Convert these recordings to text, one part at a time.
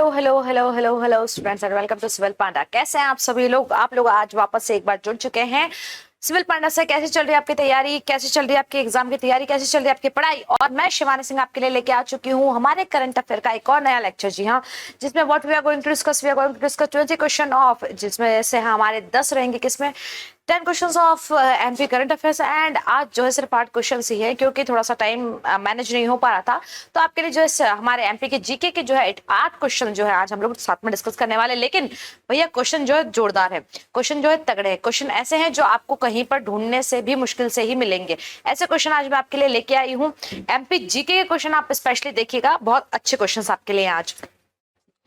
Hello hello hello hello hello students and welcome to civil panda. कैसे हैं आप सभी लोग? आप लोग आज वापस से एक बार जुड़ चुके हैं सिविल पांडा से। कैसे चल रही है आपकी तैयारी, कैसे चल रही है आपकी एग्जाम की तैयारी, कैसे चल रही है आपकी पढ़ाई? और मैं शिवानी सिंह आपके लिए लेके आ चुकी हूँ हमारे करंट अफेयर का एक और नया लेक्चर। जी हाँ, जिसमें what we are going to discuss, we are going to discuss 20 question of, जिसमें से हमारे 10 रहेंगे किसमें 10 question of MP current affairs. And आज जो है सिर्फ 8 क्वेश्चन ही है, क्योंकि थोड़ा सा टाइम मैनेज नहीं हो पा रहा था। तो आपके लिए जो है हमारे एमपी के जीके के जो है 8 क्वेश्चन जो है आज हम लोग साथ में डिस्कस करने वाले। लेकिन भैया क्वेश्चन जो है जोरदार है, क्वेश्चन जो है तगड़े है, क्वेश्चन ऐसे हैं जो आपको कहीं पर ढूंढने से भी मुश्किल से ही मिलेंगे। ऐसे क्वेश्चन आज मैं आपके लिए लेके आई हूँ। एमपी जीके के क्वेश्चन आप स्पेशली देखिएगा, बहुत अच्छे क्वेश्चन आपके लिए आज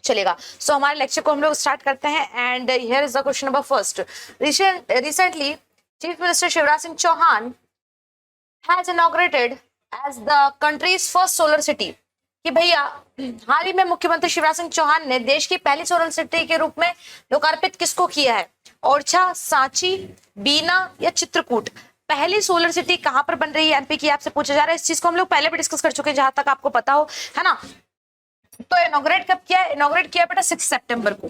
चलेगा। सो हमारे लेक्चर को हम लोग स्टार्ट करते हैं। And here is the question number first. Recently chief minister Shivraj Singh Chouhan has inaugurated as the country's first solar city. कि भैया हाल ही में मुख्यमंत्री शिवराज सिंह चौहान ने देश की पहली सोलर सिटी के रूप में लोकार्पित किसको किया है? ओरछा, सांची, बीना या चित्रकूट? पहली सोलर सिटी कहां पर बन रही है एमपी की, आपसे पूछा जा रहा है। इस चीज को हम लोग पहले भी डिस्कस कर चुके हैं, जहां तक आपको पता हो, है ना। तो इनॉग्रेट कब किया? इनॉग्रेट किया बेटा 6 सितंबर को।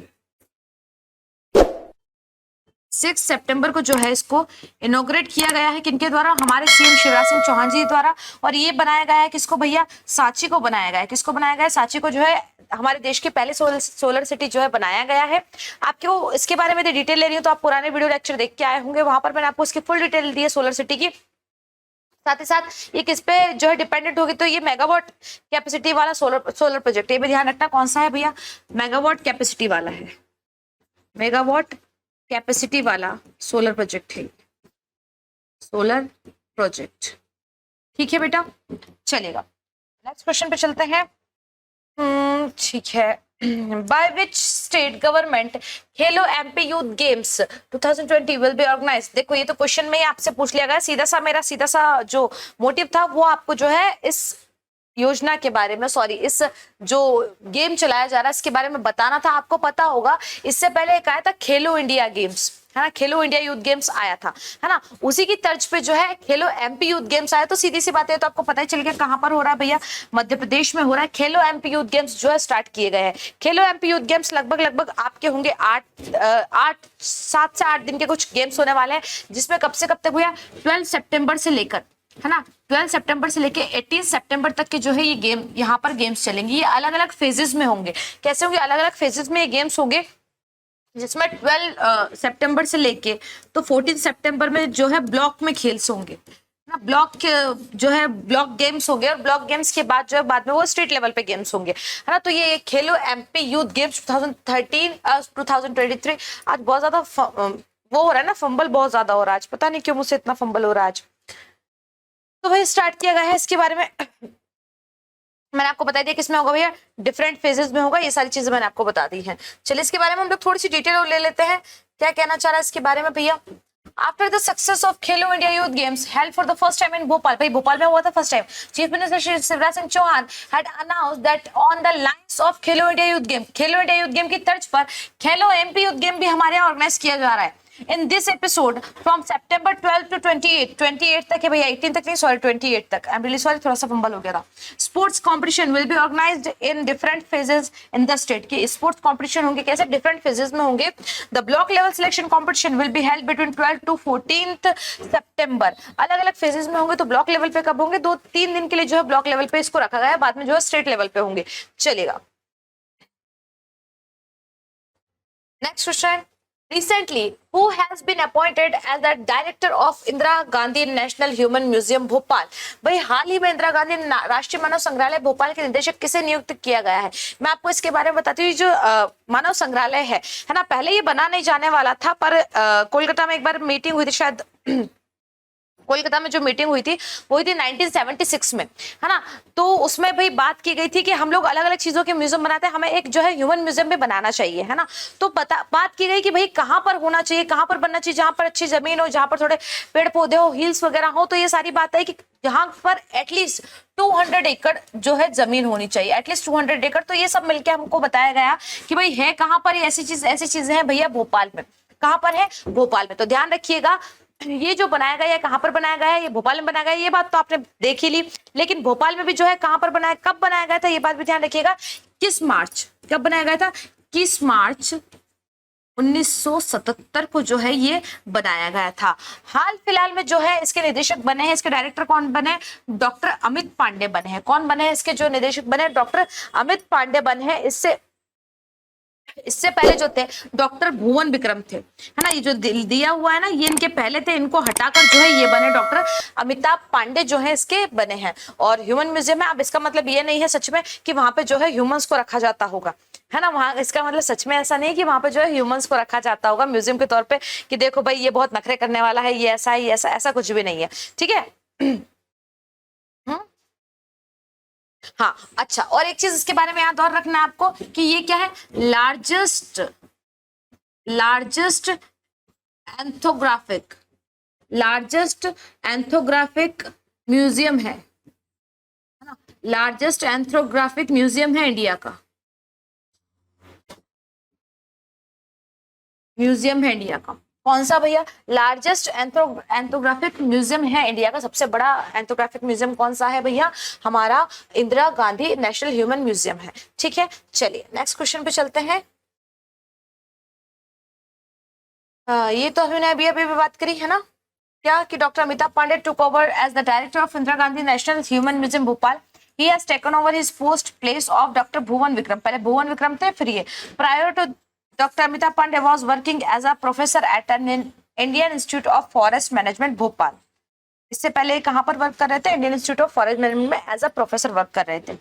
6 सितंबर को जो है इसको इनॉग्रेट किया गया है। किनके द्वारा? हमारे सीएम शिवराज सिंह चौहान जी द्वारा। और ये बनाया गया है किसको भैया? सांची को बनाया गया है। किसको बनाया गया है? सांची को जो है हमारे देश की पहले सोलर सिटी जो है बनाया गया है। आपको इसके बारे में डिटेल ले रही हूँ तो आप पुराने वीडियो लेक्चर देख के आए होंगे, वहां पर मैंने आपको इसकी फुल डिटेल दी है सोलर सिटी की। साथ ही साथ ये किस पे जो है डिपेंडेंट होगी? तो ये मेगावाट कैपेसिटी वाला सोलर प्रोजेक्ट। ये भी ध्यान रखना कौन सा है भैया? मेगावाट कैपेसिटी वाला है। मेगावाट कैपेसिटी वाला सोलर प्रोजेक्ट है, सोलर प्रोजेक्ट। ठीक है बेटा, चलेगा। नेक्स्ट क्वेश्चन पे चलते हैं। ठीक है। By which state government Khelo MP youth games 2020 will be organised? देखो ये तो क्वेश्चन में ही आपसे पूछ लिया गया। मेरा सीधा सा जो मोटिव था वो आपको जो है इस योजना के बारे में, सॉरी इस जो गेम चलाया जा रहा है इसके बारे में बताना था। आपको पता होगा इससे पहले एक आया था खेलो इंडिया गेम्स, है ना, खेलो इंडिया यूथ गेम्स आया था, है ना। उसी की तर्ज पे जो है खेलो एमपी यूथ गेम्स आया। तो सीधी सी बात है, तो आपको पता ही चल गया कहां पर हो रहा है भैया? मध्य प्रदेश में हो रहा है। खेलो एमपी यूथ गेम्स जो है स्टार्ट किए गए हैं। खेलो एमपी यूथ गेम्स लगभग आपके होंगे 7 से 8 दिन के कुछ गेम्स होने वाले हैं, जिसमें कब से कब तक भैया? 12 सितंबर से लेकर, है ना, 12 सितंबर से लेके 18 सितंबर तक के जो है ये गेम यहाँ पर गेम्स चलेंगे। ये अलग अलग फेजेस में होंगे। कैसे होंगे? अलग अलग फेजेस में ये गेम्स होंगे, जिसमें 12 सितंबर से लेके तो 14 सितंबर में जो है ब्लॉक में खेल्स होंगे ना। ब्लॉक जो है ब्लॉक गेम्स होंगे, और ब्लॉक गेम्स के बाद जो है बाद में वो स्टेट लेवल पे गेम्स होंगे, है ना। तो ये खेलो एमपी यूथ गेम्स 2023। आज बहुत ज्यादा वो हो रहा है ना, फंबल बहुत ज्यादा हो रहा है आज, पता नहीं क्यों मुझसे इतना फंबल हो रहा है आज। तो भाई स्टार्ट किया गया है। इसके बारे में मैंने आपको बता दिया किसमें होगा भैया? डिफरेंट फेजेस में होगा। ये सारी चीजें मैंने आपको बता दी हैं। चलिए इसके बारे में हम लोग थोड़ी सी डिटेल ले लेते हैं। क्या कहना चाह रहा है इसके बारे में भैया? After the success of Khelo India youth games held for the first time in Bhopal, भाई भोपाल में हुआ था first time, chief minister Shri Shivraj Singh Chouhan had announced that on the lines of Khelo India youth game, Khelo India youth game की तर्ज पर खेलो एमपी यूथ गेम भी हमारे यहाँ ऑर्गेनाइज किया जा रहा है। In this episode from September 12 to 28 तक है भैया, 18 तक नहीं, सॉरी 28 तक। आई एम रियली सॉरी, थोड़ा सा फंबल हो गया था। Sports competition will be organised in different phases in the state. के स्पोर्ट्स कंपटीशन होंगे कैसे? डिफरेंट फेजेस में होंगे। The block level selection competition will be held between 12 to 14 सितंबर। अलग अलग फेजेस में होंगे। तो ब्लॉक लेवल पे कब होंगे? 2-3 दिन के लिए जो है ब्लॉक लेवल पे इसको रखा गया है, बाद में जो है स्टेट लेवल पे होंगे। चलेगा। Next question. Recently, who has been appointed as the director of Indira Gandhi national human museum Bhopal? भाई हाल ही में इंदिरा गांधी राष्ट्रीय मानव संग्रहालय भोपाल के निदेशक किसे नियुक्त किया गया है? मैं आपको इसके बारे में बताती हूँ। जो मानव संग्रहालय है ना, पहले ये बना नहीं जाने वाला था, पर कोलकाता में एक बार मीटिंग हुई थी, शायद कोलकाता में जो मीटिंग हुई थी वो हुई थी 1976 में, है ना। तो उसमें भाई बात की गई थी कि हम लोग अलग अलग चीजों के म्यूजियम बनाते हैं, हमें एक जो है ह्यूमन म्यूजियम भी बनाना चाहिए, है ना। तो बात की गई कि भाई कहाँ पर होना चाहिए, कहाँ पर बनना चाहिए? जहां पर अच्छी जमीन हो, जहां पर थोड़े पेड़ पौधे हो, हिल्स वगैरह हो। तो ये सारी बात है कि जहां पर एटलीस्ट 200 एकड़ जो है जमीन होनी चाहिए, एटलीस्ट 200 एकड़। तो ये सब मिलकर हमको बताया गया कि भाई है कहाँ पर? ऐसी चीजें हैं भैया भोपाल में। कहाँ पर है? भोपाल में। तो ध्यान रखिएगा, ये जो बनाया गया है कहां पर बनाया गया है? ये भोपाल में बनाया गया है। ये बात तो आपने देख ही ली, लेकिन भोपाल में भी जो है कहां पर बनाया, कब बनाया गया था, ये बात भी ध्यान रखिएगा। किस मार्च, कब बनाया गया था? किस मार्च 1977 को जो है ये बनाया गया था। हाल फिलहाल में जो है इसके निदेशक बने हैं, इसके डायरेक्टर कौन बने? डॉक्टर अमित पांडे बने हैं। कौन बने हैं इसके जो निदेशक बने? डॉक्टर अमित पांडे बने हैं। इससे पहले जो थे डॉक्टर भुवन विक्रम थे, है ना। ये जो दिया हुआ है ना, ये इनके पहले थे, इनको हटाकर जो है ये बने डॉक्टर अमिताभ पांडे जो है इसके बने हैं। और ह्यूमन म्यूजियम है। अब इसका मतलब ये नहीं है सच में कि वहां पे जो है ह्यूमंस को रखा जाता होगा, है ना। वहां इसका मतलब सच में ऐसा नहीं है कि वहां पे जो है ह्यूमंस को रखा जाता होगा म्यूजियम के तौर पे कि देखो भाई ये बहुत नखरे करने वाला है, ये ऐसा है, ये ऐसा कुछ भी नहीं है, ठीक है। हाँ, अच्छा, और एक चीज इसके बारे में याद और रखना आपको कि ये क्या है? लार्जेस्ट एंथोग्राफिक म्यूजियम है ना। लार्जेस्ट एंथोग्राफिक म्यूजियम है इंडिया का, कौन सा भैया? लार्जेस्ट एंथोग्राफिक म्यूजियम है इंडिया का। सबसे बड़ा एंथोग्राफिक म्यूजियम कौन सा है भैया? हमारा Indira Gandhi national human museum है, ठीक है। चलिए नेक्स्ट क्वेश्चन पे चलते हैं। ये तो हमने अभी अभी बात करी है ना, क्या कि doctor Amitabh Pandey took over as the director of Indira Gandhi national human museum Bhopal. He has taken over his post place of doctor Bhuvan Vikram. पहले भुवन विक्रम थे, फिर ये। Prior to doctor Amitabh Pandey was working as a professor at an Indian institute of forest management Bhopal. इससे पहले कहां पर work कर रहे थे? Indian institute of forest management में एज अ प्रोफेसर वर्क कर रहे थे।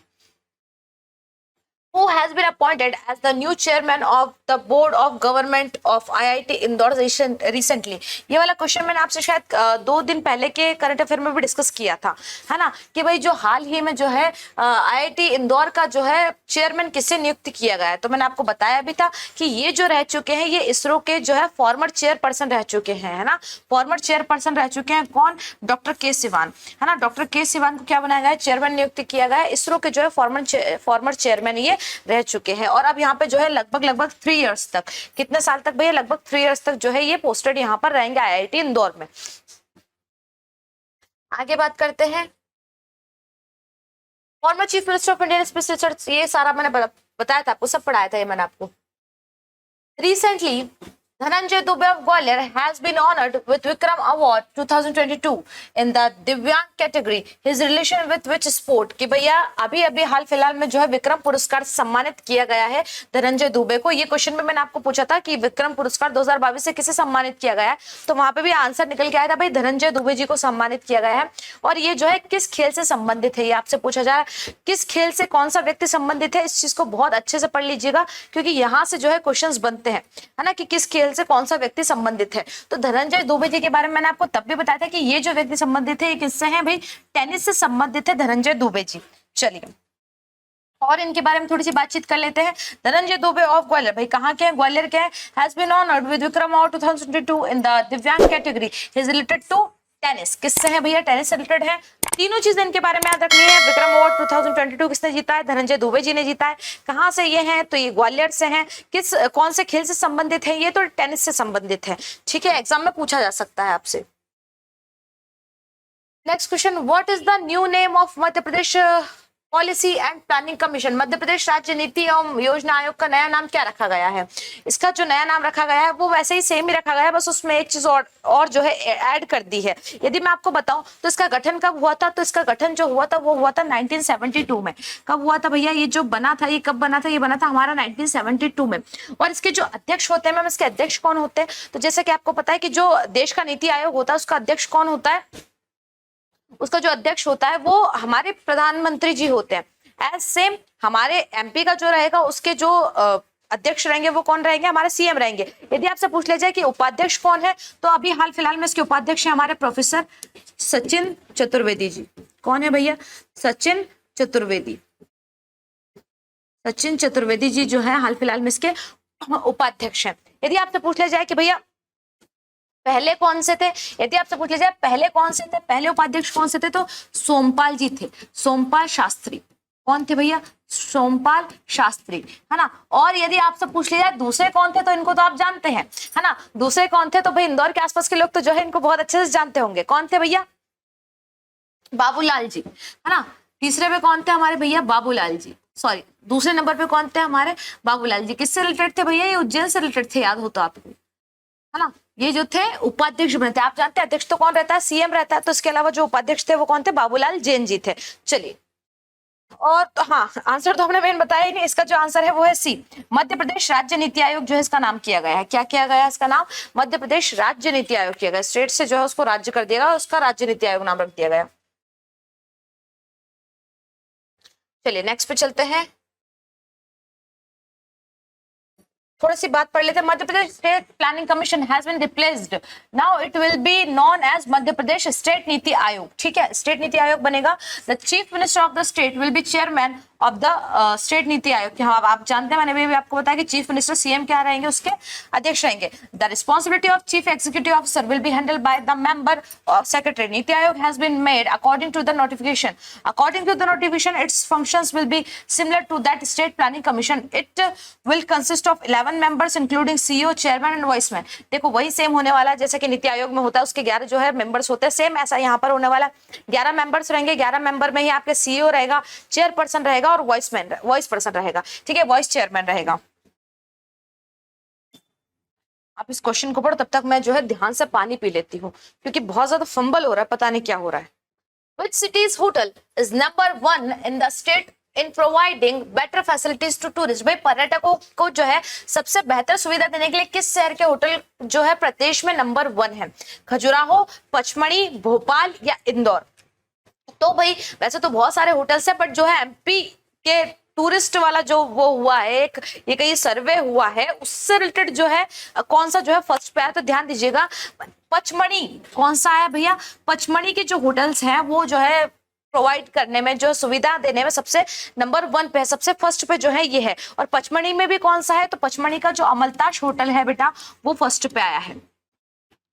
Who has been appointed as the new chairman of the board of government of IIT Indore recently? ये वाला क्वेश्चन मैंने आपसे शायद 2 दिन पहले के करंट अफेयर में भी डिस्कस किया था, है ना, कि भाई जो हाल ही में जो है IIT इंदौर का जो है चेयरमैन किससे नियुक्त किया गया है। तो मैंने आपको बताया भी था कि ये जो रह चुके हैं ये इसरो के जो है फॉर्मर चेयरपर्सन रह चुके हैं, है ना। फॉर्मर चेयरपर्सन रह चुके हैं कौन? डॉक्टर के सिवान, है ना। डॉक्टर के सिवान को क्या बनाया गया है? चेयरमैन नियुक्त किया गया है। इसरो के जो है फॉर्मर चेयरमैन ये रह चुके हैं। और अब यहाँ पे जो है लगभग 3 इयर्स तक, कितने साल तक भैया? लगभग 3 इयर्स तक जो है ये पोस्टेड यहाँ पर रहेंगे IIT इंदौर में। आगे बात करते हैं। Former chief minister of Indian space research, ये सारा मैंने बताया था आपको, सब पढ़ाया था ये मैंने आपको। Recently Dhananjay Dubey of Gwalior has been honored with Vikram Award 2022 in the Divyang category. His relation with which sport? कि भैया अभी अभी हाल फिलहाल में जो है विक्रम पुरस्कार सम्मानित किया गया है धनंजय दुबे को। ये क्वेश्चन में मैंने आपको पूछा था कि विक्रम पुरस्कार 2022 से किसे सम्मानित किया गया है, तो वहां पे भी आंसर निकल के आया था भाई, धनंजय दुबे जी को सम्मानित किया गया है। और ये जो है किस खेल से संबंधित है, ये आपसे पूछा जाए किस खेल से कौन सा व्यक्ति संबंधित है। इस चीज को बहुत अच्छे से पढ़ लीजिएगा क्योंकि यहाँ से जो है क्वेश्चन बनते हैं, है ना, कि किस खेल से कौन सा व्यक्ति संबंधित है। तो धनंजय दुबे जी के बारे में मैंने आपको तब भी बताया था कि ये जो व्यक्ति संबंधित है ये किससे हैं भाई? टेनिस से संबंधित है धनंजय दुबे जी। चलिए और इनके बारे में थोड़ी सी बातचीत कर लेते हैं। धनंजय दुबे ऑफ ग्वालियर, भाई कहाँ के हैं? ग्वालियर के हैं। Has been honoured with Vikram award 2022 in the divyang category. He is related to tennis. किससे है भैया? टेनिस से रिलेटेड है। तीनों चीजें इनके बारे में याद रखनी है। विक्रम अवार्ड 2022 किसने जीता है? धनंजय दुबे जी ने जीता है। कहाँ से ये हैं? तो ये ग्वालियर से हैं। किस कौन से खेल से संबंधित है? ये तो टेनिस से संबंधित है, ठीक है, एग्जाम में पूछा जा सकता है आपसे। Next question, what is the new name of Madhya Pradesh policy and planning commission? Madhya Pradesh राज्य नीति एवं योजना आयोग का नया नाम क्या रखा गया है? इसका जो नया नाम रखा गया है वो वैसे ही सेम ही रखा गया है, बस उसमें एक चीज और जो है ऐड कर दी है। यदि मैं आपको बताऊं तो इसका गठन कब हुआ था? तो इसका गठन जो हुआ था वो हुआ था 1972 में। कब हुआ था भैया? ये जो बना था ये कब बना था? ये बना था हमारा 1972 में। और इसके जो अध्यक्ष होते हैं मैम, इसके अध्यक्ष कौन होते हैं? तो जैसे कि आपको पता है कि जो देश का नीति आयोग होता है उसका अध्यक्ष कौन होता है? उसका जो अध्यक्ष होता है वो हमारे प्रधानमंत्री जी होते हैं। एज सेम हमारे MP का जो रहेगा उसके जो अध्यक्ष रहेंगे वो कौन रहेंगे? हमारे CM रहेंगे। यदि आपसे पूछ ले जाए कि उपाध्यक्ष कौन है, तो अभी हाल फिलहाल में इसके उपाध्यक्ष हैं हमारे प्रोफेसर सचिन चतुर्वेदी जी। कौन है भैया? सचिन चतुर्वेदी। सचिन चतुर्वेदी जी जो है हाल फिलहाल में इसके उपाध्यक्ष हैं। यदि आपसे पूछ ले जाए कि भैया पहले कौन से थे, यदि आपसे पूछ लिया जाए पहले कौन से थे, पहले उपाध्यक्ष कौन से थे, तो सोमपाल जी थे। सोमपाल शास्त्री। कौन थे भैया? सोमपाल शास्त्री, है ना। और यदि आपसे पूछ लिया जाए दूसरे कौन थे, तो इनको तो आप जानते हैं, है ना। दूसरे कौन थे? तो भाई इंदौर के आसपास के लोग तो जो है इनको बहुत अच्छे से जानते होंगे। कौन थे भैया? बाबूलाल जी, है ना। तीसरे पे कौन थे हमारे भैया? बाबूलाल जी। सॉरी दूसरे नंबर पे कौन थे हमारे, बाबूलाल जी। किससे रिलेटेड थे भैया, ये उज्जैन से रिलेटेड थे, याद हो तो आपको, है ना। ये जो थे उपाध्यक्ष बने थे। आप जानते हैं अध्यक्ष तो कौन रहता है, सीएम रहता है, तो इसके अलावा जो उपाध्यक्ष थे वो कौन थे, बाबूलाल जैन जी थे। चलिए, और तो हाँ, आंसर तो हमने मेन बताया ही नहीं। इसका जो आंसर है वो है सी, मध्य प्रदेश राज्य नीति आयोग जो है इसका नाम किया गया है। क्या किया गया है इसका नाम, मध्य प्रदेश राज्य नीति आयोग किया गया। स्टेट से जो है उसको राज्य कर दिया गया, उसका राज्य नीति आयोग नाम रख दिया गया। चलिए नेक्स्ट पे चलते हैं, थोड़ी सी बात पढ़ लेते हैं। Madhya Pradesh state planning commission has been replaced, now it will be known as Madhya Pradesh state NITI Aayog. ठीक है, स्टेट नीति आयोग बनेगा। The chief minister of the state will be chairman of the state NITI Aayog. हाँ, आप जानते हैं, मैंने भी आपको बताया कि चीफ मिनिस्टर सीएम क्या रहेंगे, उसके अध्यक्ष रहेंगे। The responsibility of chief executive officer will be handled by the member of secretary. Niti Aayog has been made according to the notification, according to the notification its functions will be similar to that state planning commission. It will consist of 11 members including CEO, chairman and vice man. देखो वही same होने वाला है जैसे कि नीति आयोग में होता है, उसके 11 जो है मेंबर्स होते हैं, सेम ऐसा यहाँ पर होने वाला। 11 मेंबर्स रहेंगे, 11 मेंबर में ही आपके सीईओ रहेगा, चेयरपर्सन रहेगा और वॉइस पर्सन रहेगा। ठीक है, वॉइस चेयरमैन रहेगा। आप इस क्वेश्चन को पढ़ो, तब तक मैं जो है ध्यान से पानी पी लेती हूँ, क्योंकि बहुत ज्यादा फंबल हो रहा है, पता नहीं क्या हो रहा है। Which city's hotel is number 1 in the state in providing better facilities to tourists? भाई पर्यटकों को जो है सबसे बेहतर सुविधा देने के लिए किस शहर के होटल जो है प्रदेश में नंबर 1 है? खजुराहो, पचमढ़ी, भोपाल या इंदौर? तो भाई वैसे तो बहुत सारे होटल्स हैं, बट जो है एमपी के टूरिस्ट वाला जो वो हुआ है, एक ये कहीं सर्वे हुआ है, उससे रिलेटेड जो है कौन सा जो है फर्स्ट पे आया, तो ध्यान दीजिएगा पचमढ़ी। कौन सा है भैया, पचमढ़ी के जो होटल्स हैं वो जो है प्रोवाइड करने में, जो सुविधा देने में सबसे नंबर 1 पे है, सबसे फर्स्ट पे जो है ये है। और पचमढ़ी में भी कौन सा है, तो पचमढ़ी का जो अमलताज होटल है बेटा, वो फर्स्ट पे आया है।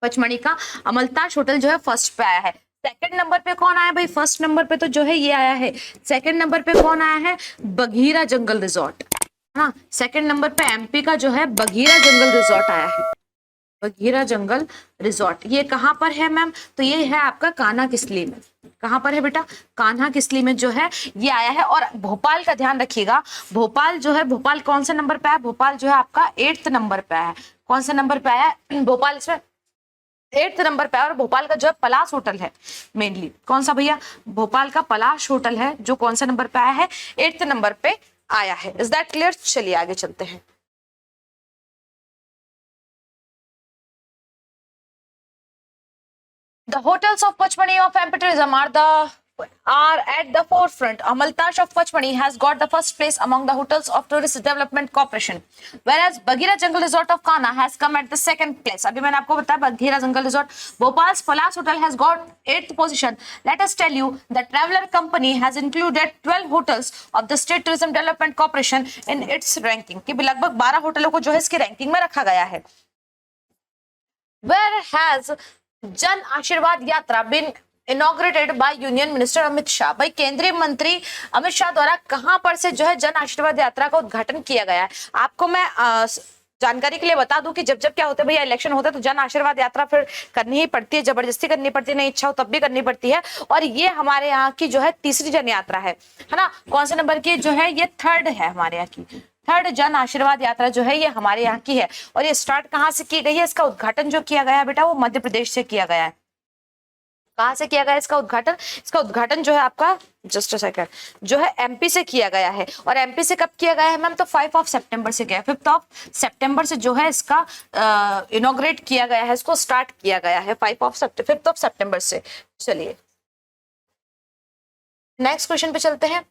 पचमढ़ी का अमलताज होटल जो है फर्स्ट पे आया है। सेकंड नंबर पे कौन आया भाई, फर्स्ट नंबर पे तो जो है ये आया है। सेकंड नंबर पे कौन आया है, बघीरा जंगल रिजॉर्ट। हाँ, सेकंड नंबर पे एमपी का जो है बघीरा जंगल रिजॉर्ट आया है। बघीरा जंगल रिजॉर्ट ये कहाँ पर है मैम, तो ये है आपका कान्हा किसली में। कहाँ पर है बेटा, कान्हा किसली में जो है ये आया है। और भोपाल का ध्यान रखिएगा, भोपाल जो है, भोपाल कौन से नंबर पे आया, भोपाल जो है आपका 8th नंबर पे आया है। कौन से नंबर पे आया है भोपाल, इसमें 8th नंबर पे। और भोपाल का जो है पलाश होटल है मेनली, कौन सा भैया, भोपाल का पलाश होटल है जो कौन सा नंबर पे आया है, 8th नंबर पे आया है। Is that clear? चलिए आगे चलते हैं। The hotels of Pachmani of MP tourism are at the forefront. Amaltash of Pachmani has got the first place among the hotels of Tourist Development Corporation, whereas Bagheera Jungle Resort of Kanha has come at the 2nd place. अभी मैंने आपको बताया Bagheera Jungle Resort. Bhopal's Palace Hotel has got 8th position. Let us tell you, the Traveller Company has included 12 hotels of the State Tourism Development Corporation in its ranking. कि लगभग 12 होटलों को जो है इसकी रैंकिंग में रखा गया है। Where has Jan Ashirwad Yatra been inaugurated by union minister Amit Shah? भाई केंद्रीय मंत्री अमित शाह द्वारा कहां पर से जो है जन आशीर्वाद यात्रा का उद्घाटन किया गया है? आपको मैं जानकारी के लिए बता दूं कि जब जब क्या होता है भैया, इलेक्शन होता है तो जन आशीर्वाद यात्रा फिर करनी ही पड़ती है, जबरदस्ती करनी पड़ती है, नहीं इच्छा हो तब भी करनी पड़ती है। और ये हमारे यहाँ की जो है तीसरी जन यात्रा है ना। कौन से नंबर की जो है, ये 3rd है हमारे यहाँ की, 3rd जन आशीर्वाद यात्रा जो है ये हमारे यहाँ की है। और ये स्टार्ट कहाँ से की गई है, इसका उद्घाटन जो किया गया है बेटा वो मध्य प्रदेश से किया गया है। कहाँ से किया गया इसका उद्घाटन, इसका उद्घाटन जो है आपका जस्ट अ सेकंड जो है एमपी से किया गया है। और एमपी से कब किया गया है मैम, तो 5 सितंबर से किया, 5 सितंबर से जो है इसका इनॉग्रेट किया गया है, इसको स्टार्ट किया गया है 5 सितंबर से। चलिए नेक्स्ट क्वेश्चन पे चलते हैं,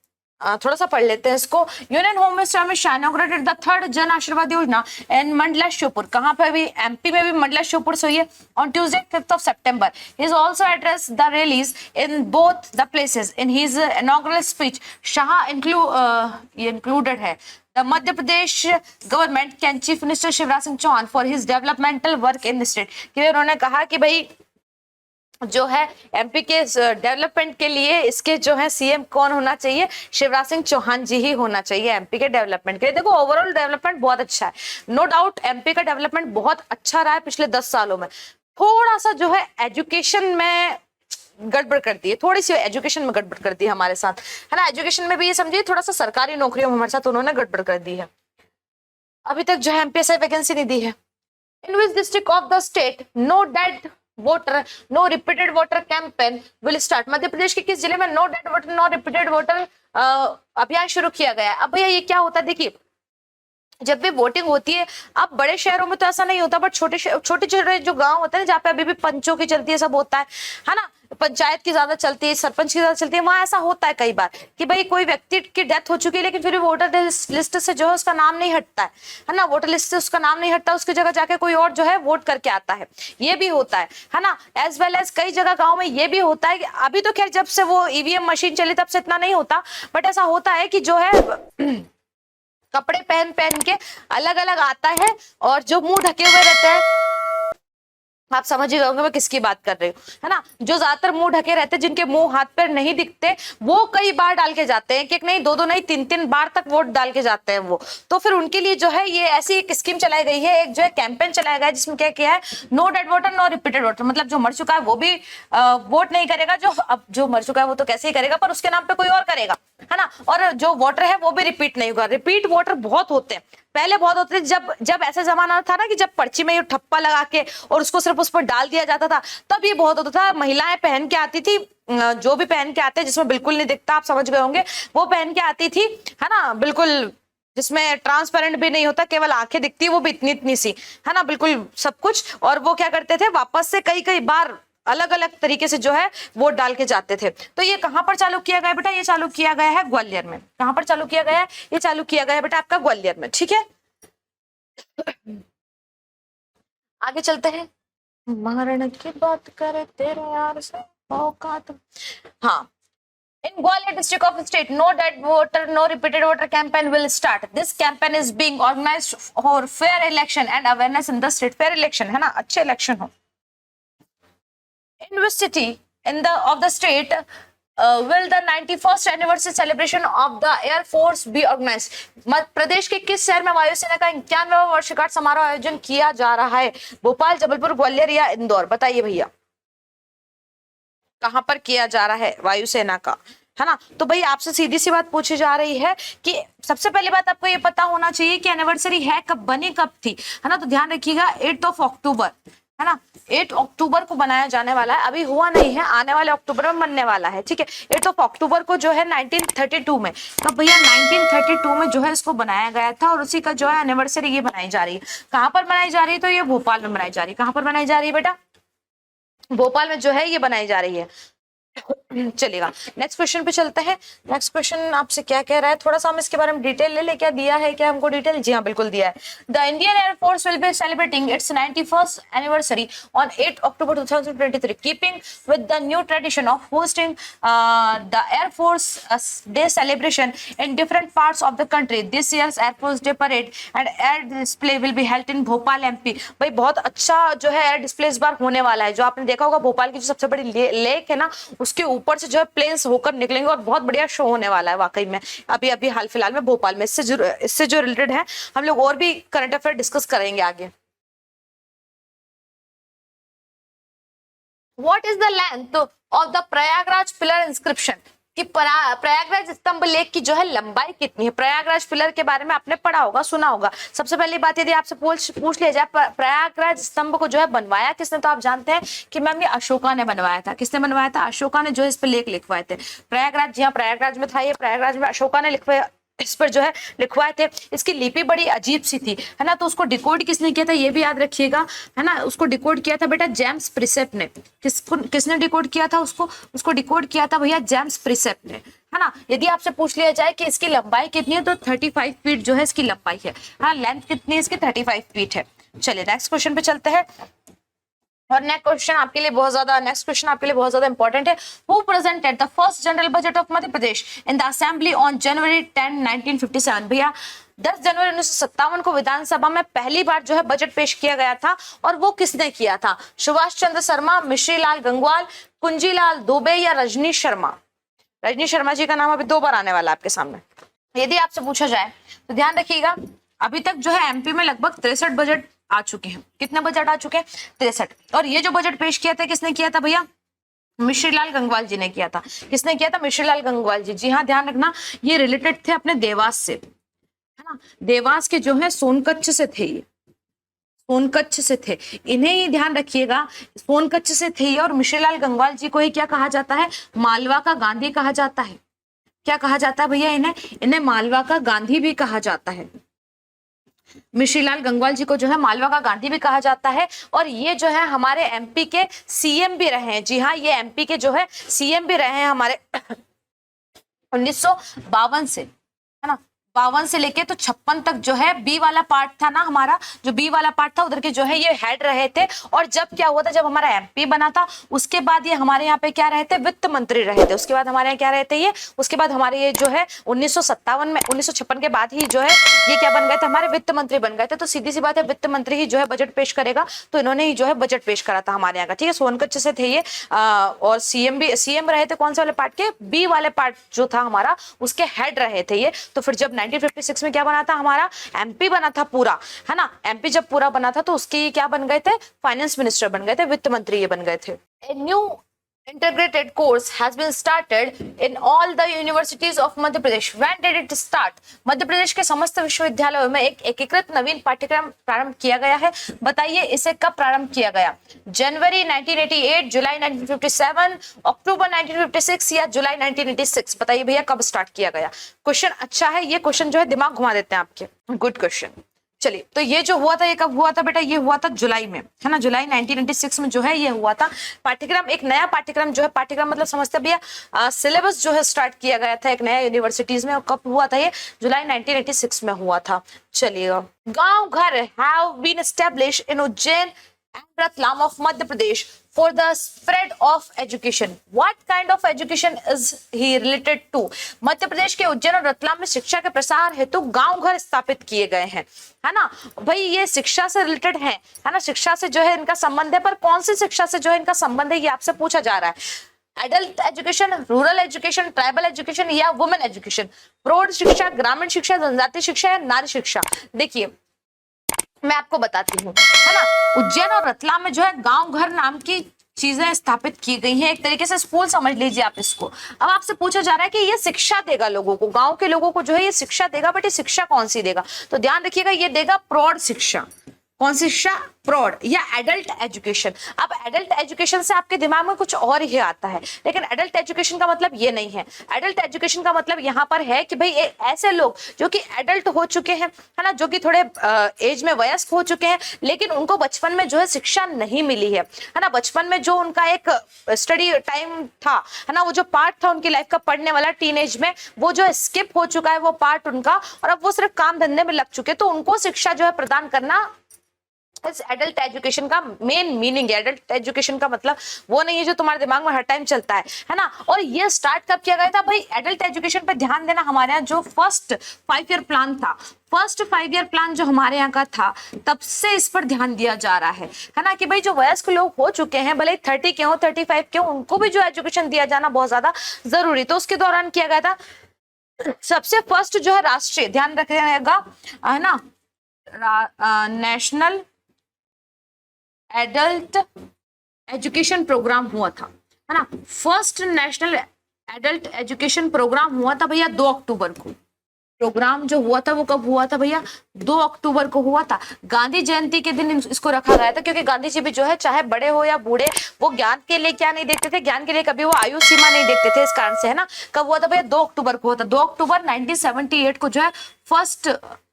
थोड़ा सा पढ़ लेते हैं इसको। Union home minister Amit Shah inaugurated the 3rd Jan Ashirwad योजना इन मंडला शिवपुर। कहां पे भी, एमपी में भी मंडला शिवपुर से हुई है on Tuesday 5 September. He is also address the rallies in both the places in his inaugural speech. Shah included है the Madhya Pradesh government can chief minister Shivraj Singh Chouhan for his developmental work in the state. कि उन्होंने कहा कि भाई जो है एमपी के development के लिए इसके जो है सीएम कौन होना चाहिए, शिवराज सिंह चौहान जी ही होना चाहिए एमपी के डेवलपमेंट के लिए। देखो ओवरऑल डेवलपमेंट बहुत अच्छा है, नो डाउट एमपी का डेवलपमेंट बहुत अच्छा रहा है पिछले 10 सालों में। थोड़ा सा जो है एजुकेशन में गड़बड़ कर दी है, थोड़ी सी एजुकेशन में गड़बड़ कर दी है हमारे साथ, है ना। एजुकेशन में भी ये समझिए थोड़ा सा सरकारी नौकरियों में हमारे साथ उन्होंने गड़बड़ कर दी है। अभी तक जो है एमपीएसआई वैकेंसी नहीं दी है। In which district of the state no dead voter no repeated voter campaign will start. Madhya Pradesh के किस जिले में no dead voter no repeated voter अभियान शुरू किया गया है। अब भैया ये क्या होता है, देखिए जब भी वोटिंग होती है, अब बड़े शहरों में तो ऐसा नहीं होता, बट छोटे छोटे जो गांव होते हैं जहाँ पे अभी भी पंचों की चलती है, सब होता है ना, पंचायत की ज्यादा चलती है, सरपंच की ज्यादा चलती है, वहां ऐसा होता है कई बार कि भाई कोई व्यक्ति की डेथ हो चुकी है लेकिन फिर भी वोटर लिस्ट से जो है उसका नाम नहीं हटता है ना, वोटर लिस्ट से उसका नाम नहीं हटता, उसकी जगह जाके कोई और जो है वोट करके आता है, ये भी होता है ना। एज वेल एज कई जगह गाँव में ये भी होता है कि अभी तो खैर जब से वो ईवीएम मशीन चली तब से इतना नहीं होता, बट ऐसा होता है कि जो है कपड़े पहन पहन के अलग अलग आता है और जो मुंह ढके हुए रहते हैं, आप समझ ही गए होंगे मैं किसकी बात कर रही हूँ, है ना, जो ज्यादातर मुंह ढके रहते हैं, जिनके मुंह हाथ पैर नहीं दिखते, वो कई बार डाल के जाते हैं, एक नहीं दो दो नहीं तीन तीन बार तक वोट डाल के जाते हैं वो। तो फिर उनके लिए जो है ये ऐसी एक स्कीम चलाई गई है, एक जो है कैंपेन चलाया गया है जिसमें क्या किया है, no dead voter no repeated voter, मतलब जो मर चुका है वो भी वोट नहीं करेगा, जो मर चुका है वो तो कैसे ही करेगा पर उसके नाम पे कोई और करेगा, है ना, और जो वोटर है वो भी रिपीट नहीं होगा। रिपीट वोटर बहुत होते हैं, पहले बहुत होते थे, जब ऐसा जमाना था ना कि जब पर्ची में ये ठप्पा लगा के और उसको सिर्फ उस पर डाल दिया जाता था, तब ये बहुत होता था। महिलाएं पहन के आती थी, जो भी पहन के आते हैं जिसमें बिल्कुल नहीं दिखता, आप समझ गए होंगे, वो पहन के आती थी, है ना, बिल्कुल जिसमें ट्रांसपेरेंट भी नहीं होता, केवल आंखें दिखती, वो भी इतनी इतनी सी, है ना, बिल्कुल सब कुछ। और वो क्या करते थे, वापस से कई कई बार अलग अलग तरीके से जो है वोट डाल के जाते थे। तो ये कहां पर चालू किया गया बेटा, ये चालू किया गया है ग्वालियर में। कहां पर चालू किया गया है, ये चालू किया गया है बेटा आपका ग्वालियर में, ठीक है। आगे चलते हैं, मरण की बात करे तेरे यार से औकात। हाँ, in Gwalior district of the state, no dead voter, no repeated voter campaign will start. This campaign is being organized for fair election and awareness in the state. Fair election है ना, अच्छे इलेक्शन हो। In which city in the of the state will the 91st anniversary celebration of the Air Force be organized? मध्य प्रदेश के किस शहर में वायुसेना का 91वां वर्षगांठ समारोह आयोजन किया जा रहा है? भोपाल, जबलपुर, ग्वालियर या इंदौर? बताइए भैया कहां पर किया जा रहा है वायुसेना का, है ना। तो भाई आपसे सीधी सी बात पूछी जा रही है कि सबसे पहली बात आपको ये पता होना चाहिए कि एनिवर्सरी है कब, बनी कब थी, है ना। तो ध्यान रखिएगा 8 अक्टूबर, है ना, 8 अक्टूबर को बनाया जाने वाला है, अभी हुआ नहीं है, आने वाले अक्टूबर में बनने वाला है, ठीक है। 8 अक्टूबर को जो है 1932 में, तो भैया 1932 में जो है इसको बनाया गया था और उसी का जो है एनिवर्सरी ये बनाई जा रही है। कहां पर बनाई जा रही है, तो ये भोपाल में बनाई जा रही है। कहां पर बनाई जा रही है बेटा, भोपाल में जो है ये बनाई जा रही है। चलेगा, नेक्स्ट क्वेश्चन पे चलते हैं। नेक्स्ट क्वेश्चन आपसे क्या कह रहा है, थोड़ा सा हम इसके बारे में डिटेल ले ले, क्या दिया है, क्या हमको डिटेल, जी हाँ बिल्कुल दिया है। The Indian air force will be celebrating it's 91st anniversary on 8 October 2023 keeping with the new tradition of hosting the air force day celebration in different parts of the country. This years air force day parade and air display will be held in Bhopal MP. भाई बहुत अच्छा जो है air display इस बार होने वाला है। जो आपने देखा होगा भोपाल की जो सबसे बड़ी लेक है ना, उसके ऊपर से जो है प्लेन्स होकर निकलेंगे और बहुत बढ़िया शो होने वाला है वाकई में, अभी अभी हाल फिलहाल में भोपाल में। इससे जो रिलेटेड है हम लोग और भी करंट अफेयर डिस्कस करेंगे आगे। What is the length of the Prayagraj pillar inscription, कि प्रयागराज स्तंभ लेख की जो है लंबाई कितनी है। प्रयागराज पिलर के बारे में आपने पढ़ा होगा, सुना होगा। सबसे पहली बात यदि आपसे पूछ लिया जाए प्रयागराज स्तंभ को जो है बनवाया किसने, तो आप जानते हैं कि मैम ये अशोका ने बनवाया था। किसने बनवाया था, अशोका ने जो है इस पर लेख लिखवाए थे। प्रयागराज, जी हाँ प्रयागराज में था ये, प्रयागराज में अशोका ने लिखवाया, इस पर जो है लिखवाए थे। इसकी लिपि बड़ी अजीब सी थी, है ना, तो उसको डिकोड किसने किया था ये भी याद रखिएगा, है ना। उसको डिकोड किया था बेटा जेम्स प्रिसेप ने। किसने डिकोड किया था उसको डिकोड किया था भैया जेम्स प्रिसेप ने, है ना। यदि आपसे पूछ लिया जाए कि इसकी लंबाई कितनी है, तो 35 फीट जो है इसकी लंबाई है, हाँ लेंथ कितनी है इसकी, 35 फीट है। चलिए नेक्स्ट क्वेश्चन पे चलते हैं। और नेक्स्ट क्वेश्चन आपके लिए बहुत ज्यादा इंपॉर्टेंट है। Who presented the first general budget of Madhya Pradesh in the assembly on January 10, 1957? भैया 10 जनवरी 1957 को विधानसभा में पहली बार जो है बजट पेश किया गया था, और वो किसने किया था? सुभाष चंद्र शर्मा, मिश्री लाल गंगवाल, कुंजीलाल दुबे या रजनी शर्मा? रजनी शर्मा जी का नाम अभी 2 बार आने वाला है आपके सामने। यदि आपसे पूछा जाए तो ध्यान रखिएगा, अभी तक जो है एमपी में लगभग 63 बजट आ चुके हैं। कितने बजट आ चुके हैं? 63। और ये जो बजट पेश किया था किसने किया था भैया? मिश्रीलाल गंगवाल जी ने किया था। किसने किया था? मिश्रीलाल गंगवाल जी। जी हाँ, ध्यान रखना ये रिलेटेड थे अपने देवास से, है ना, देवास के जो है सोनकच्छ से थे, ये सोनकच्छ से थे, इन्हें ही ध्यान रखिएगा, सोनकच्छ से थे ये। और मिश्रीलाल गंगवाल जी को ही क्या कहा जाता है? मालवा का गांधी कहा जाता है। क्या कहा जाता है भैया इन्हें? इन्हें मालवा का गांधी भी कहा जाता है। मिश्रीलाल गंगवाल जी को जो है मालवा का गांधी भी कहा जाता है। और ये जो है हमारे एमपी के सीएम भी रहे हैं। जी हाँ, ये एमपी के जो है सीएम भी रहे हैं हमारे 1952 से, है ना, 52 से लेके तो 56 तक जो है बी वाला पार्ट था ना हमारा, जो बी वाला पार्ट था उधर के जो है ये हेड रहे थे। और जब क्या हुआ था, जब हमारा एमपी बना था उसके बाद ये हमारे यहाँ पे क्या रहे थे? वित्त मंत्री रहे थे। उसके बाद हमारे यहाँ क्या रहे थे ये? उसके बाद हमारे ये जो है 1957 में, 1956 के बाद ही जो है ये क्या बन गए थे? हमारे वित्त मंत्री बन गए थे। तो सीधी सी बात है, वित्त मंत्री ही जो है बजट पेश करेगा, तो इन्होंने ही जो है बजट पेश करा था हमारे यहाँ का। ठीक है, सोनकच्छ से थे ये। और सीएम भी, सीएम रहे थे कौन से वाले पार्ट के? बी वाले पार्ट जो था हमारा, उसके हेड रहे थे ये। तो फिर जब 1956 में क्या बना था हमारा? एमपी बना था पूरा, है ना। एमपी जब पूरा बना था तो उसके क्या बन गए थे? फाइनेंस मिनिस्टर बन गए थे, वित्त मंत्री ये बन गए थे। A new integrated course has been started in all the universities of Madhya Pradesh. When did it start? मध्य प्रदेश के समस्त विश्वविद्यालयों में एक एकीकृत नवीन पाठ्यक्रम प्रारंभ किया गया है। बताइए इसे कब प्रारंभ किया गया? जनवरी 1988, जुलाई 1957, अक्टूबर 1956 या जुलाई 1986? बताइए भैया कब स्टार्ट किया गया? क्वेश्चन अच्छा है, ये क्वेश्चन जो है दिमाग घुमा देते हैं आपके। Good question. चलिए, तो ये जो हुआ था ये कब हुआ था बेटा? ये हुआ था जुलाई में, है ना, जुलाई 1986 में जो है ये हुआ था। पाठ्यक्रम, एक नया पाठ्यक्रम जो है, पाठ्यक्रम मतलब समझते भैया सिलेबस जो है स्टार्ट किया गया था एक नया यूनिवर्सिटीज में। और कब हुआ था ये? जुलाई 1986 में हुआ था। चलिए, गांव घर have been established in Ujjain and Ratlam of Madhya Pradesh for the spread of education. What kind of education is he related to? मध्य प्रदेश के उज्जैन और रतलाम में शिक्षा के प्रसार हेतु गांव घर स्थापित किए गए हैं, है ना। भाई ये शिक्षा से रिलेटेड है ना, शिक्षा से जो है इनका संबंध है। पर कौन सी शिक्षा से जो है इनका संबंध है ये आपसे पूछा जा रहा है। Adult education, rural education, tribal education या वुमेन एजुकेशन? प्रौढ़ शिक्षा, ग्रामीण शिक्षा, जनजातीय शिक्षा या नारी शिक्षा? देखिए मैं आपको बताती हूँ, है ना, उज्जैन और रतलाम में जो है गांव घर नाम की चीजें स्थापित की गई हैं। एक तरीके से स्कूल समझ लीजिए आप इसको। अब आपसे पूछा जा रहा है कि ये शिक्षा देगा लोगों को, गांव के लोगों को जो है ये शिक्षा देगा, बट ये शिक्षा कौन सी देगा? तो ध्यान रखिएगा, ये देगा प्रौढ़ शिक्षा। कौन सी शिक्षा? प्रौढ़ या एडल्ट एजुकेशन। अब एडल्ट एजुकेशन से आपके दिमाग में कुछ और ही आता है, लेकिन एडल्ट एजुकेशन का मतलब ये नहीं है। एडल्ट एजुकेशन का मतलब यहाँ पर है कि भाई ऐसे लोग जो कि एडल्ट हो चुके हैं, है ना, जो कि थोड़े एज में वयस्क हो चुके हैं, लेकिन उनको बचपन में जो है शिक्षा नहीं मिली है ना। बचपन में जो उनका एक स्टडी टाइम था, है ना, वो जो पार्ट था उनकी लाइफ का पढ़ने वाला टीनेज में, वो जो स्किप हो चुका है वो पार्ट उनका, और अब वो सिर्फ काम धंधे में लग चुके, तो उनको शिक्षा जो है प्रदान करना इस एडल्ट एजुकेशन का मेन मीनिंग है। एडल्ट एजुकेशन का मतलब वो नहीं है जो तुम्हारे दिमाग में हर टाइम चलता है ना। और ये स्टार्ट कब किया गया था भाई? एडल्ट एजुकेशन पे ध्यान देना, हमारे यहाँ जो फर्स्ट 5 ईयर प्लान था, फर्स्ट 5 ईयर प्लान जो हमारे यहाँ का था, तब से इस पर ध्यान दिया जा रहा है ना, कि भाई जो वयस्क लोग हो चुके हैं, भले 30 के हो, 35 के हो, उनको भी जो एजुकेशन दिया जाना बहुत ज्यादा जरूरी। तो उसके दौरान किया गया था सबसे फर्स्ट जो है राष्ट्रीय, ध्यान रखिएगा, है ना, नेशनल एडल्ट एजुकेशन प्रोग्राम हुआ था, है ना। First national adult education programme हुआ था भैया 2 अक्टूबर को। प्रोग्राम जो हुआ था वो कब हुआ था भैया? 2 अक्टूबर को हुआ था। गांधी जयंती के दिन इसको रखा गया था, क्योंकि गांधी जी भी जो है चाहे बड़े हो या बूढ़े, वो ज्ञान के लिए क्या नहीं देखते थे? ज्ञान के लिए कभी वो आयु सीमा नहीं देखते थे, इस कारण से, है ना। कब हुआ था भैया? 2 अक्टूबर को हुआ था। 2 अक्टूबर 1978 को जो है फर्स्ट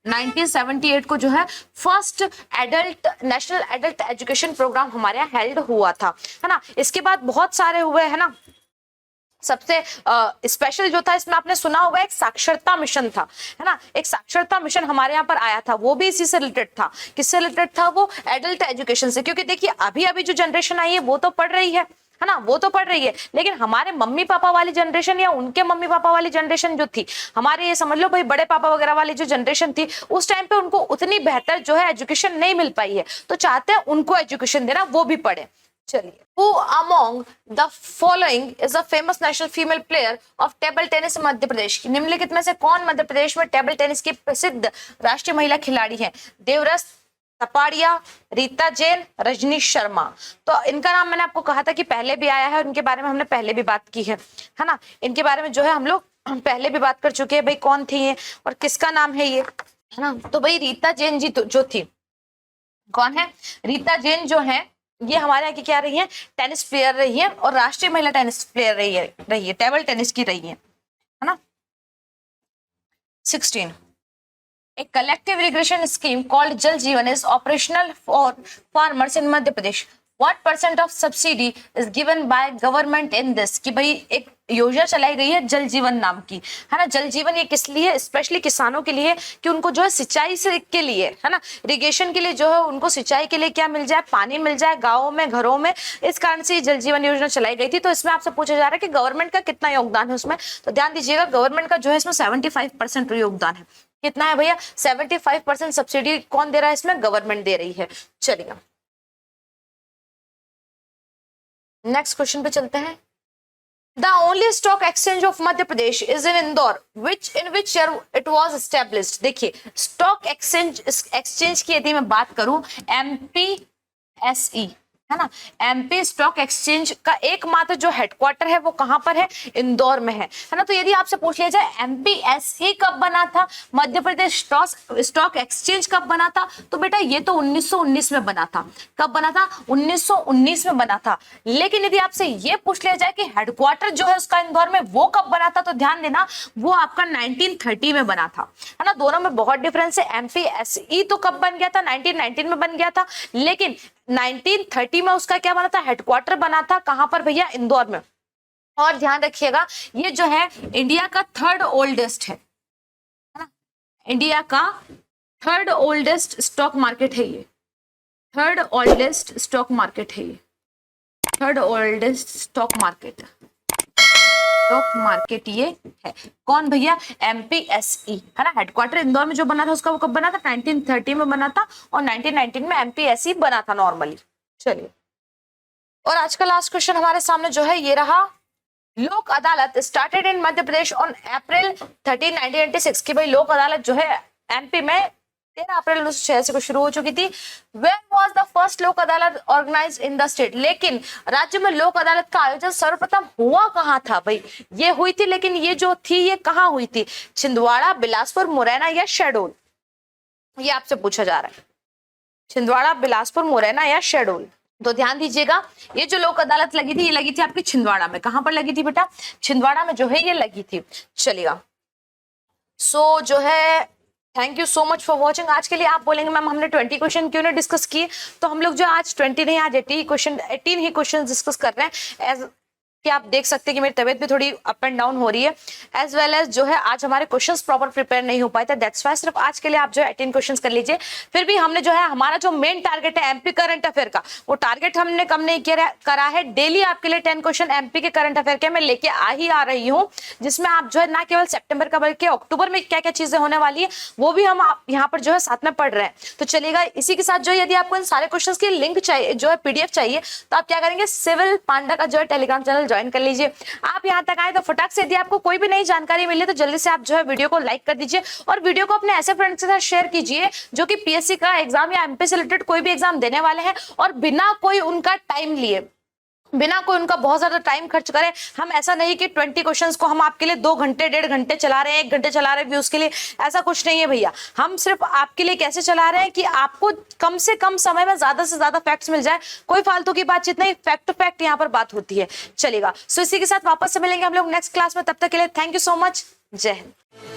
1978 को जो है first adult national adult education programme हमारे यहाँ हेल्ड हुआ था, है ना। इसके बाद बहुत सारे हुए, है ना। सबसे स्पेशल जो था इसमें आपने सुना होगा, एक साक्षरता मिशन था, है ना। एक साक्षरता मिशन हमारे यहाँ पर आया था, वो भी इसी से रिलेटेड था। किससे रिलेटेड था वो? एडल्ट एजुकेशन से। क्योंकि देखिए अभी अभी जो जनरेशन आई है वो तो पढ़ रही है ना, वो तो पढ़ रही है, लेकिन हमारे मम्मी पापा वाली जनरेशन या उनके मम्मी पापा वाली जनरेशन जो थी, हमारे ये समझ लो भाई बड़े पापा वगैरह वाली जो जनरेशन थी, उस टाइम पे उनको उतनी बेहतर जो है एजुकेशन नहीं मिल पाई है, तो चाहते हैं उनको एजुकेशन देना, वो भी पढ़े। चलिए, who among the following is a famous national female player of table tennis Madhya Pradesh? निम्नलिखित में से कौन मध्य प्रदेश में टेबल टेनिस की प्रसिद्ध राष्ट्रीय महिला खिलाड़ी है? देवरस तपाड़िया, रीता जैन, रजनीश शर्मा। तो इनका नाम मैंने आपको कहा था कि पहले भी आया है और इनके बारे में हमने पहले भी बात की है ना। इनके बारे में जो है हम लोग पहले भी बात कर चुके हैं भाई, कौन थी ये और किसका नाम है ये, है ना। तो भाई रीता जैन जी जो थी, कौन है, रीता जैन जो है ये हमारे यहाँ की क्या रही है, टेनिस प्लेयर रही है और राष्ट्रीय महिला टेनिस प्लेयर रही है टेबल टेनिस की रही है ना। 16, a collective irrigation scheme called Jal Jeevan is operational for farmers in Madhya Pradesh. What % of subsidy is given by government in this? कि भाई एक योजना चलाई गई है जल जीवन नाम की, है ना। जल जीवन ये किस लिए, स्पेशली किसानों के लिए, कि उनको जो है सिंचाई से के लिए, है ना, इरिगेशन के लिए जो है उनको सिंचाई के लिए क्या मिल जाए, पानी मिल जाए गाँवों में, घरों में। इस कारण से जल जीवन योजना चलाई गई थी। तो इसमें आपसे पूछा जा रहा है कि गवर्नमेंट का कितना योगदान है उसमें। तो ध्यान दीजिएगा, गवर्नमेंट का जो है इसमें 75% योगदान है। कितना है भैया, 75% सब्सिडी कौन दे रहा है इसमें, गवर्नमेंट दे रही है। चलिए नेक्स्ट क्वेश्चन पे चलते हैं। The only stock exchange of Madhya Pradesh is in Indore, in which year it was established? देखिए स्टॉक एक्सचेंज की यदि मैं बात करूं, MPSE, है ना, एमपी स्टॉक एक्सचेंज का एकमात्र जो हेडक्वार्टर है वो कहां पर है, इंदौर में है ना। तो यदि आपसे पूछ लिया जाए एमपीएसई कब बना था, मध्य प्रदेश स्टॉक एक्सचेंज कब बना था, तो बेटा ये तो 1919 में बना था। कब बना था, 1919 में बना था। लेकिन यदि आपसे ये पूछ लिया जाए कि हेडक्वार्टर जो है उसका इंदौर में, वो कब बना था, तो ध्यान देना वो आपका 1930 में बना था, है ना। दोनों में बहुत डिफरेंस है। एमपीएसई तो कब बन गया था, 1919 में बन गया था, लेकिन 1930 में उसका क्या बना था, हेडक्वार्टर बना था। कहां पर भैया, इंदौर में। और ध्यान रखिएगा ये जो है इंडिया का थर्ड ओल्डेस्ट है ना, इंडिया का थर्ड ओल्डेस्ट स्टॉक मार्केट है ये, थर्ड ओल्डेस्ट स्टॉक मार्केट है ये, थर्ड ओल्डेस्ट स्टॉक मार्केट ये है। कौन भैया, एमपीएसई, है ना। हेडक्वार्टर इंदौर में जो बना था उसका वो कब बना था, 1930 में बना था और 1919 में एमपीएसई बना था नॉर्मली। चलिए और आज का लास्ट क्वेश्चन हमारे सामने जो है ये रहा। लोक अदालत started in Madhya Pradesh on April 13, 1996 की भाई लोक अदालत जो है एमपी में 13 अप्रैल 1986 को शुरू हो चुकी थी। Where was the first लोक अदालत ऑर्गेनाइज्ड इन द स्टेट? लेकिन राज्य में लोक अदालत का आयोजन सर्वप्रथम हुआ कहाँ था भाई, ये हुई थी, लेकिन ये जो थी ये कहाँ हुई थी, छिंदवाड़ा, बिलासपुर, मुरैना या शहडोल, ये आपसे पूछा जा रहा है। छिंदवाड़ा, बिलासपुर, मुरैना या शहडोल। तो ध्यान दीजिएगा ये जो लोक अदालत लगी थी ये लगी थी आपकी छिंदवाड़ा में। कहां पर लगी थी बेटा, छिंदवाड़ा में जो है ये लगी थी। चलिएगा सो जो है thank you so much for watching. आज के लिए आप बोलेंगे मैम हमने 20 क्वेश्चन क्यों नहीं डिस्कस किए, तो हम लोग जो आज 20 नहीं, आज 18 ही क्वेश्चन डिस्कस कर रहे हैं। एज कि आप देख सकते हैं कि मेरी तबीयत भी थोड़ी अप एंड डाउन हो रही है, एज वेल एज जो है आज हमारे क्वेश्चंस प्रॉपर प्रिपेयर नहीं हो पाए थे। दैट्स वाई सिर्फ आज के लिए आप जो है 18 क्वेश्चंस कर लीजिए। फिर भी हमने जो है हमारा जो मेन टारगेट है एमपी करंट अफेयर का, वो टारगेट हमने कम नहीं करा है। डेली आपके लिए 10 क्वेश्चन एमपी के करंट अफेयर के मैं लेके आ रही हूँ, जिसमें आप जो है ना केवल सेप्टेम्बर का बल्कि अक्टूबर में क्या क्या चीजें होने वाली है वो भी हम यहाँ पर जो है साथ में पढ़ रहे हैं। तो चलेगा इसी के साथ जो यदि आपको इन सारे क्वेश्चन की लिंक चाहिए, जो है पीडीएफ चाहिए, तो आप क्या करेंगे, सिविल पांडा का जो है टेलीग्राम चैनल ज्वाइन कर लीजिए। आप यहां तक आए तो फटाक से, यदि आपको कोई भी नई जानकारी मिले तो जल्दी से आप जो है वीडियो को लाइक कर दीजिए और वीडियो को अपने ऐसे फ्रेंड्स के साथ शेयर कीजिए जो कि पीएससी का एग्जाम या एमपी से रिलेटेड कोई भी एग्जाम देने वाले हैं और बिना कोई उनका टाइम लिए, बिना कोई उनका बहुत ज्यादा टाइम खर्च करे। हम ऐसा नहीं कि 20 क्वेश्चंस को हम आपके लिए 2 घंटे 1.5 घंटे चला रहे हैं, 1 घंटे चला रहे हैं व्यूज के लिए, ऐसा कुछ नहीं है भैया। हम सिर्फ आपके लिए कैसे चला रहे हैं कि आपको कम से कम समय में ज्यादा से ज्यादा फैक्ट्स मिल जाए। कोई फालतू की बातचीत नहीं, फैक्ट टू फैक्ट यहाँ पर बात होती है। चलेगा सो इसी के साथ वापस से मिलेंगे हम लोग नेक्स्ट क्लास में। तब तक के लिए थैंक यू सो मच, जय हिंद।